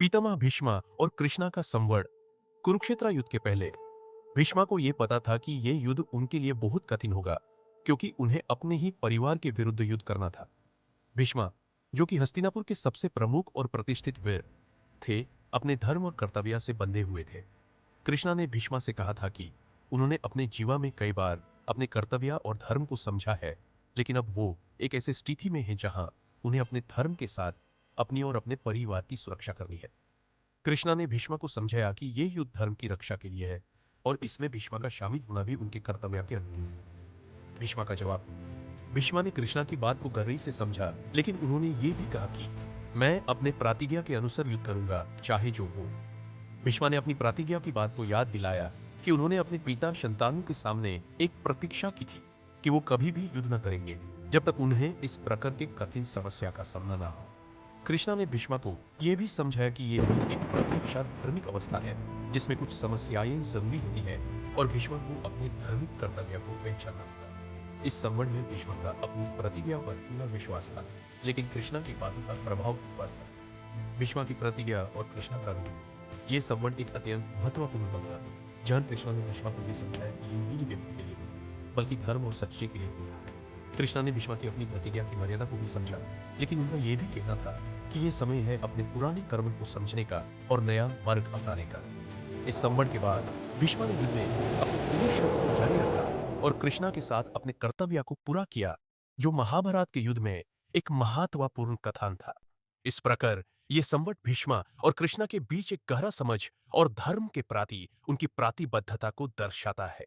पितामह भीष्मा और कृष्णा का संवाद। कुरुक्षेत्र युद्ध के पहले भीष्मा को यह पता था कि यह युद्ध उनके लिए बहुत कठिन होगा, क्योंकि उन्हें अपने ही परिवार के विरुद्ध युद्ध करना था। भीष्मा, जो कि हस्तिनापुर के सबसे प्रमुख और प्रतिष्ठित वीर थे, अपने धर्म और कर्तव्य से बंधे हुए थे। कृष्णा ने भीष्मा से कहा था कि उन्होंने अपने जीवन में कई बार अपने कर्तव्य और धर्म को समझा है, लेकिन अब वो एक ऐसी स्थिति में है जहां उन्हें अपने धर्म के साथ अपनी और अपने परिवार की सुरक्षा करनी है। कृष्णा ने भीष्मा को समझाया कि यह युद्ध धर्म की रक्षा के लिए है और इसमें भीष्मा का शामिल होना भी उनके कर्तव्य के अनुरूप है। भीष्मा का जवाब। भीष्मा ने कृष्णा की बात को गहराई से समझा, लेकिन उन्होंने ये भी कहा कि मैं अपने प्रतिज्ञा के अनुसार युद्ध करूंगा, चाहे जो हो। भीष्मा ने अपनी प्रतिज्ञा की बात को याद दिलाया कि उन्होंने अपने पिता शंतनु के सामने एक प्रतीक्षा की थी कि वो कभी भी युद्ध न करेंगे जब तक उन्हें इस प्रकार के कठिन समस्या का सामना ना हो। कृष्णा ने भीष्मा को यह भी समझाया कि यह युद्ध एक प्रत्यक्ष धार्मिक अवस्था है, जिसमें कुछ समस्याएं जरूरी होती है और भीष्मा को अपने धार्मिक कर्तव्य को पहचानना होगा। इस संबंध में भीष्मा का अपनी प्रतिज्ञा पर पूरा विश्वास था, लेकिन कृष्णा की बातों का प्रभाव ऊपर था। भीष्मा की प्रतिज्ञा और कृष्णा का रूप, ये संबंध एक अत्यंत महत्वपूर्ण बन था, जहां कृष्णा ने भीष्मा को यह समझाया कि ये युद्ध व्यक्ति के लिए नहीं, बल्कि धर्म और सच्चे के लिए हुआ है। कृष्णा ने भीष्मा की अपनी प्रतिज्ञा की मर्यादा को भी समझा, लेकिन उनका यह भी कहना था कि यह समय है अपने पुराने कर्म को समझने का और नया मार्ग अपनाने का। इस संवाद के बाद भीष्मा ने युद्ध में अपनी पूरी शक्ति को जारी रखा और कृष्णा के साथ अपने कर्तव्य को पूरा किया, जो महाभारत के युद्ध में एक महत्वपूर्ण कथन था। इस प्रकार यह संवाद भीष्मा और कृष्णा के बीच एक गहरा समझ और धर्म के प्रति उनकी प्रतिबद्धता को दर्शाता है।